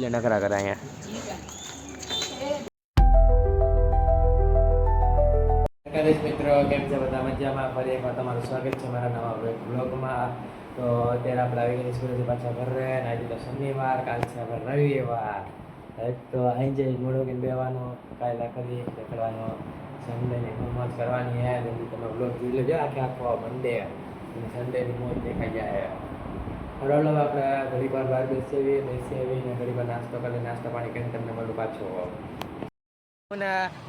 જોઈ લે નખરા કરે અહીંયા. મિત્રો કેમ છે બધા મજામાં? ફરી એકવાર તમારું સ્વાગત છે મારા નવા બ્લોગમાં. તો અત્યારે આપણે આવી ગયા સ્કૂલેથી પાછા ઘરે. આજે તો શનિવાર, કાલ છે આપણે રવિવાર. તો અહીં જઈ મોડો કે બેવાનું, કાલે કરી કરવાનો, સન્ડેની મોજ કરવાની હે. તમે બ્લોગ જોઈ લેજો આખો મંડે અને સન્ડેની મોજ દેખાઈ જાય. હરોલો આપણે ઘડી વાર બહાર બેસી આવીને ઘડી વાર નાસ્તો કરી નાસ્તો પાણી કરીને તમને મળું પાછો.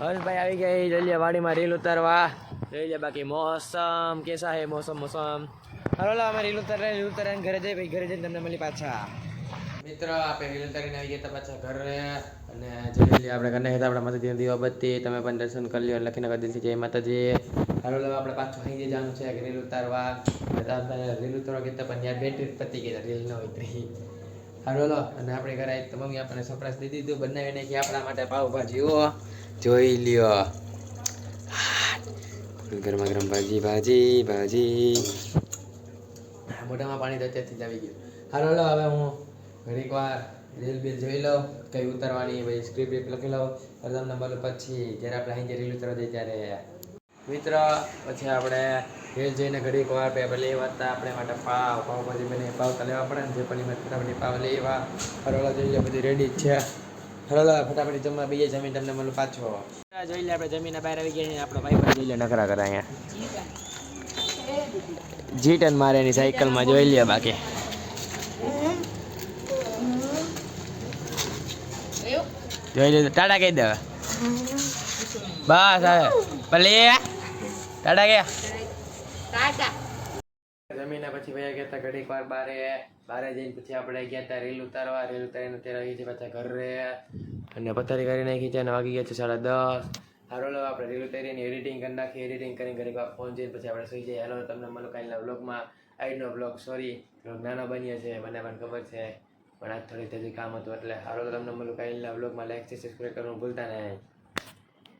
હર્ષભાઈ આવી ગઈ જલ્દી વાડીમાં રીલ ઉતારવા. જોઈ લે બાકી મોસમ કેસા હે મોસમ. હરોલો અમે રીલ ઉતારીને ઘરે જઈ ઘરે જઈને તમને મળી પાછા. મિત્રો આપણે રીલ ઉતારીને આવી ગયા પાછા ઘરે અને જોઈ લઈએ આપણે ઘરના હતા આપણા માતાજીના દીવાબત્તી. તમે પણ દર્શન કરી લ્યો લખીને કરી દીધી જય માતાજી. હરોલો આપણે પાછું અહીં જવાનું છે રીલ ઉતારવા. રીલ ઉતારવા કીધા પણ યાર બેટરી પતી ગઈ રીલ ન ઉતરી. હરોલો અને આપણે ઘરે આવી તો મમ્મી આપણને સરપ્રાઈઝ દીધી દીધું બનાવી નાખી આપણા માટે પાવભાજી. જોઈ લ્યો ગરમા ગરમ ભાજી મોઢામાં પાણી તો અત્યારથી જ આવી ગયું. હાલો હવે હું ઘડીક વાર રીલ બિલ જોઈ લઉં કઈ ઉતારવાની ભાઈ સ્ક્રિપ્ટ લખી લઉં તમને બોલું પછી જ્યારે આપણે અહીં રીલ ઉતારવા જઈએ ત્યારે. મિત્ર પછી આપણે રીલ જોઈને ઘડીક વાર પેલી વાત આપણે માટે પાવભાજી બને પાવ તો લેવા પડે ને જે પણ ફટાફટ પાવ લેવા. હરોળા જોઈ લે બધી રેડી જ છે. હરોળા ફટાફટ જમવા બીજે જમીન તમને મળું પાછો. જોઈ લે આપણે જમીન બહાર આવી ગયા આપણો ભાઈ પણ જોઈ લે નખરા કરે અહીંયા જીટન મારે એની સાયકલમાં જોઈ લે બાકી જોઈ લે ટાટા કહી દેવા બસ હવે ભલે ટાટા ગયા જમીને પછી ભાઈ ગયા હતા ઘડીક વાર બારે જઈને પછી આપણે ગયા હતા રીલ ઉતારીને અત્યારે આવી છે પાછા ઘરે અને પથારી કરી નાખી છે અને વાગી ગયા છે 10:30. હારો આપણે રીલ ઉતારીને એડિટિંગ કરી નાખી. એડિટિંગ કરીને ઘડીક વાર ફોન જઈને પછી આપણે સુઈ જઈએ. હાલો તમને મળું કાલના બ્લોગમાં. આજનો બ્લોગ સોરી નાનો બન્યો છે મને પણ ખબર છે પણ આજ થોડીક હજી કામ હતું એટલે. હાલો તમને મળું કાલના બ્લોગમાં. લાઈક સબસ્ક્રાઈબ કરવાનું ભૂલતા નહીં.